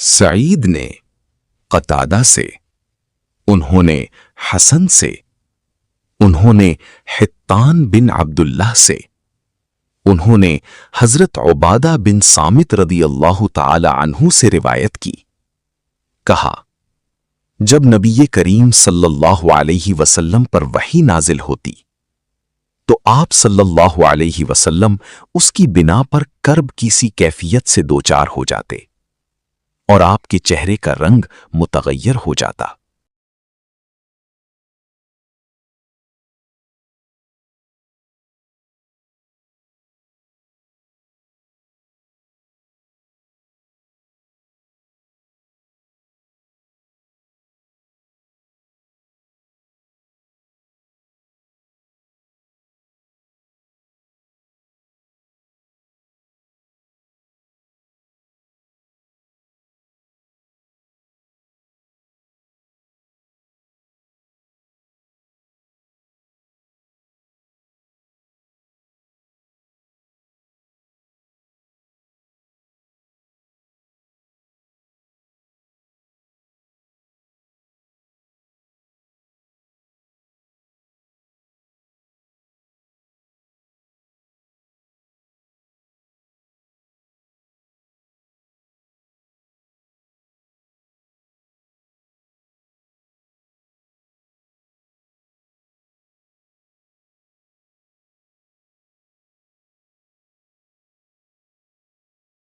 سعید نے قتادہ سے، انہوں نے حسن سے، انہوں نے حطان بن عبداللہ سے، انہوں نے حضرت عبادہ بن صامت رضی اللہ تعالی عنہ سے روایت کی۔ کہا، جب نبی کریم صلی اللہ علیہ وسلم پر وحی نازل ہوتی تو آپ صلی اللہ علیہ وسلم اس کی بنا پر کرب کی سی کیفیت سے دوچار ہو جاتے اور آپ کے چہرے کا رنگ متغیر ہو جاتا۔